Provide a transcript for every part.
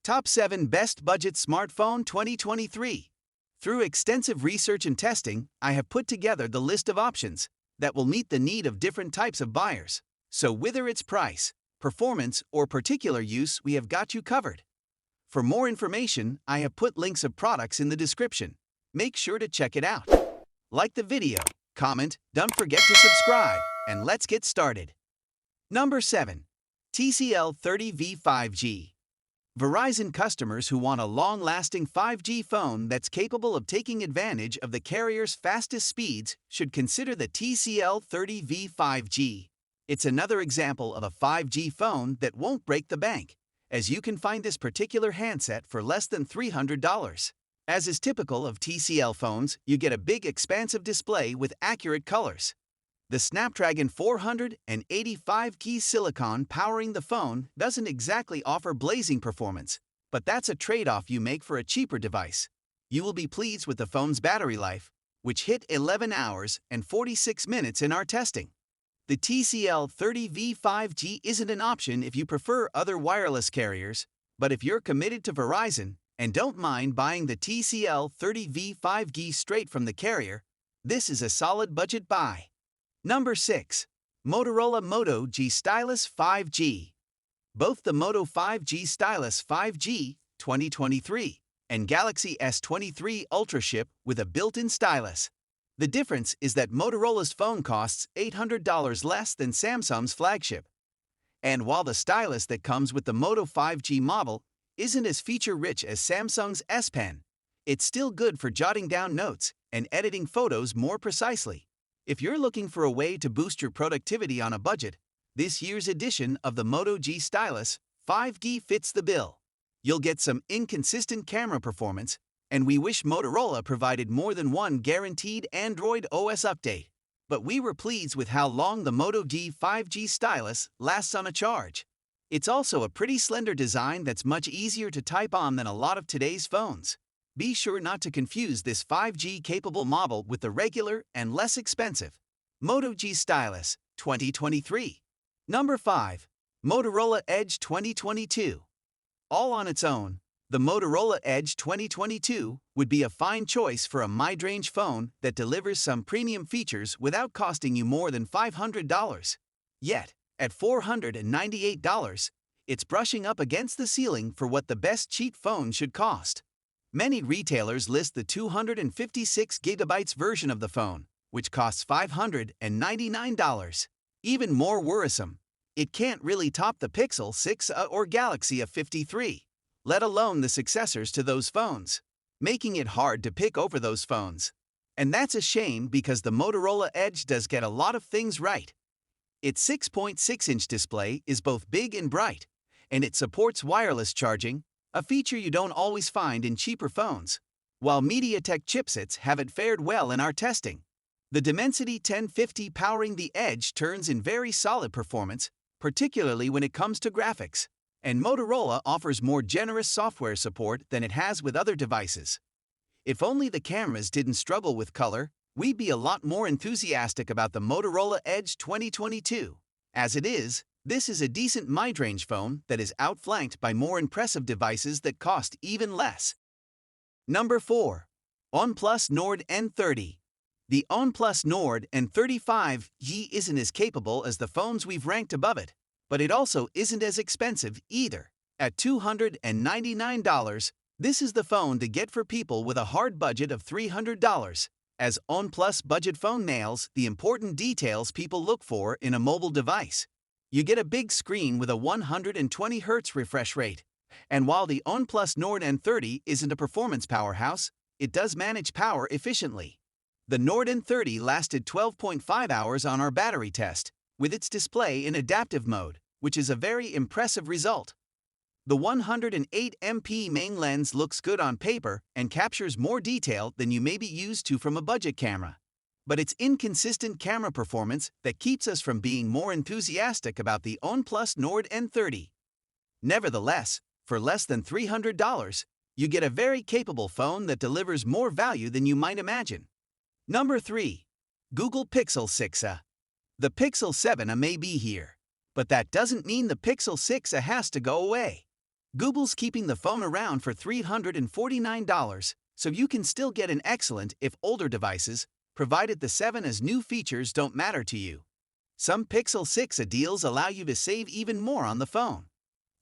Top 7 Best Budget Smartphone 2023. Through extensive research and testing, I have put together the list of options that will meet the need of different types of buyers. So whether it's price, performance, or particular use, we have got you covered. For more information, I have put links of products in the description. Make sure to check it out. Like the video, comment, don't forget to subscribe, and let's get started. Number 7. TCL 30V 5G. Verizon customers who want a long-lasting 5G phone that's capable of taking advantage of the carrier's fastest speeds should consider the TCL 30V 5G. It's another example of a 5G phone that won't break the bank, as you can find this particular handset for less than $300. As is typical of TCL phones, you get a big expansive display with accurate colors. The Snapdragon 485 key silicon powering the phone doesn't exactly offer blazing performance, but that's a trade-off you make for a cheaper device. You will be pleased with the phone's battery life, which hit 11 hours and 46 minutes in our testing. The TCL 30V 5G isn't an option if you prefer other wireless carriers, but if you're committed to Verizon and don't mind buying the TCL 30V 5G straight from the carrier, this is a solid budget buy. Number 6. Motorola Moto G Stylus 5G. Both the Moto 5G Stylus 5G 2023 and Galaxy S23 Ultra ship with a built-in stylus. The difference is that Motorola's phone costs $800 less than Samsung's flagship. And while the stylus that comes with the Moto 5G model isn't as feature-rich as Samsung's S Pen, it's still good for jotting down notes and editing photos more precisely. If you're looking for a way to boost your productivity on a budget, this year's edition of the Moto G Stylus 5G fits the bill. You'll get some inconsistent camera performance, and we wish Motorola provided more than one guaranteed Android OS update. But we were pleased with how long the Moto G 5G Stylus lasts on a charge. It's also a pretty slender design that's much easier to type on than a lot of today's phones. Be sure not to confuse this 5G-capable model with the regular and less expensive Moto G Stylus 2023. Number 5. Motorola Edge 2022. All on its own, the Motorola Edge 2022 would be a fine choice for a mid-range phone that delivers some premium features without costing you more than $500. Yet, at $498, it's brushing up against the ceiling for what the best cheap phone should cost. Many retailers list the 256GB version of the phone, which costs $599. Even more worrisome, it can't really top the Pixel 6a or Galaxy A53, let alone the successors to those phones, making it hard to pick over those phones. And that's a shame because the Motorola Edge does get a lot of things right. Its 6.6-inch display is both big and bright, and it supports wireless charging, a feature you don't always find in cheaper phones. While MediaTek chipsets haven't fared well in our testing, the Dimensity 1050 powering the Edge turns in very solid performance, particularly when it comes to graphics. And Motorola offers more generous software support than it has with other devices. If only the cameras didn't struggle with color, we'd be a lot more enthusiastic about the Motorola Edge 2022. As it is, this is a decent mid-range phone that is outflanked by more impressive devices that cost even less. Number 4. OnePlus Nord N30. The OnePlus Nord N30 5G isn't as capable as the phones we've ranked above it, but it also isn't as expensive either. At $299, this is the phone to get for people with a hard budget of $300, as OnePlus budget phone nails the important details people look for in a mobile device. You get a big screen with a 120Hz refresh rate, and while the OnePlus Nord N30 isn't a performance powerhouse, it does manage power efficiently. The Nord N30 lasted 12.5 hours on our battery test, with its display in adaptive mode, which is a very impressive result. The 108MP main lens looks good on paper and captures more detail than you may be used to from a budget camera. But it's inconsistent camera performance that keeps us from being more enthusiastic about the OnePlus Nord N30. Nevertheless, for less than $300, you get a very capable phone that delivers more value than you might imagine. Number 3. Google Pixel 6a. The Pixel 7a may be here, but that doesn't mean the Pixel 6a has to go away. Google's keeping the phone around for $349, so you can still get an excellent, if older devices, provided the 7A's new features don't matter to you. Some Pixel 6a deals allow you to save even more on the phone.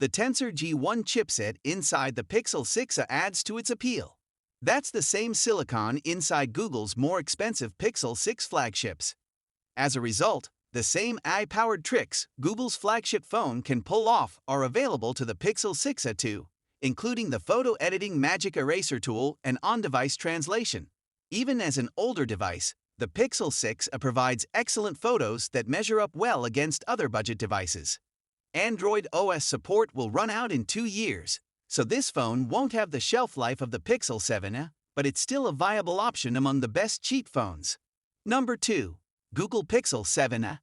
The Tensor G1 chipset inside the Pixel 6a adds to its appeal. That's the same silicon inside Google's more expensive Pixel 6 flagships. As a result, the same AI-powered tricks Google's flagship phone can pull off are available to the Pixel 6a too, including the photo editing magic eraser tool and on-device translation. Even as an older device, the Pixel 6a provides excellent photos that measure up well against other budget devices. Android OS support will run out in 2 years, so this phone won't have the shelf life of the Pixel 7a, but it's still a viable option among the best cheap phones. Number 2. Google Pixel 7a.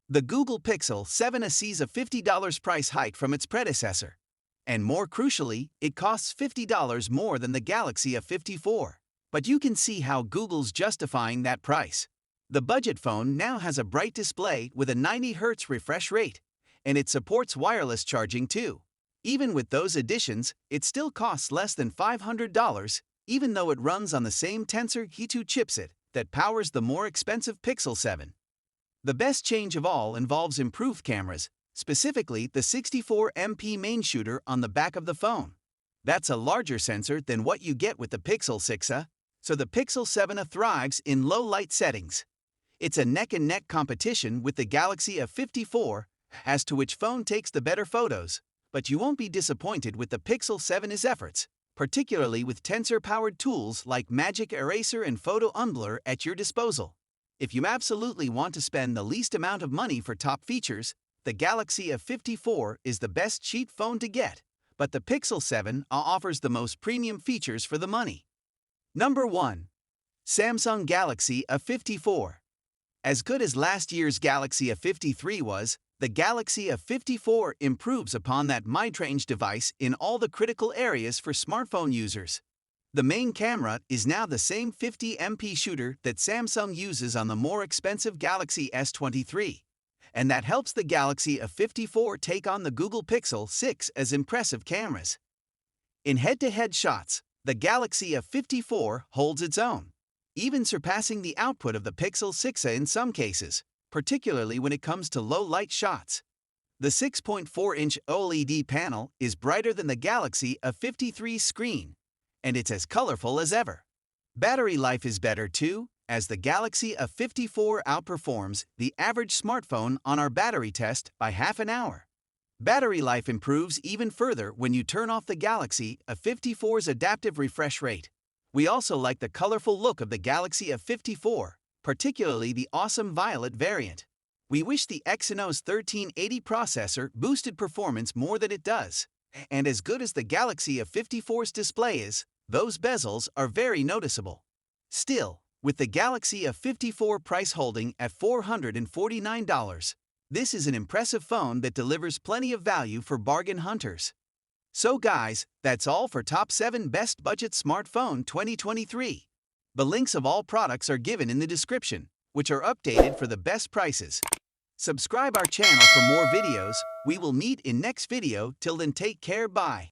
The Google Pixel 7a sees a $50 price hike from its predecessor. And more crucially, it costs $50 more than the Galaxy A54. But you can see how Google's justifying that price. The budget phone now has a bright display with a 90Hz refresh rate, and it supports wireless charging too. Even with those additions, it still costs less than $500, even though it runs on the same Tensor G2 chipset that powers the more expensive Pixel 7. The best change of all involves improved cameras, specifically the 64MP main shooter on the back of the phone. That's a larger sensor than what you get with the Pixel 6a, so the Pixel 7a thrives in low-light settings. It's a neck-and-neck competition with the Galaxy A54 as to which phone takes the better photos, but you won't be disappointed with the Pixel 7's efforts, particularly with Tensor-powered tools like Magic Eraser and Photo Unblur at your disposal. If you absolutely want to spend the least amount of money for top features, the Galaxy A54 is the best cheap phone to get, but the Pixel 7 offers the most premium features for the money. Number 1. Samsung Galaxy A54. As good as last year's Galaxy A53 was, the Galaxy A54 improves upon that mid-range device in all the critical areas for smartphone users. The main camera is now the same 50MP shooter that Samsung uses on the more expensive Galaxy S23, and that helps the Galaxy A54 take on the Google Pixel 6 as impressive cameras. In head-to-head shots, the Galaxy A54 holds its own, even surpassing the output of the Pixel 6a in some cases, particularly when it comes to low-light shots. The 6.4-inch OLED panel is brighter than the Galaxy A53's screen, and it's as colorful as ever. Battery life is better too, as the Galaxy A54 outperforms the average smartphone on our battery test by half an hour. Battery life improves even further when you turn off the Galaxy A54's adaptive refresh rate. We also like the colorful look of the Galaxy A54, particularly the awesome violet variant. We wish the Exynos 1380 processor boosted performance more than it does. And as good as the Galaxy A54's display is, those bezels are very noticeable. Still, with the Galaxy A54 price holding at $449, this is an impressive phone that delivers plenty of value for bargain hunters. So guys, that's all for Top 7 Best Budget Smartphone 2023. The links of all products are given in the description, which are updated for the best prices. Subscribe our channel for more videos. We will meet in next video. Till then, take care. Bye.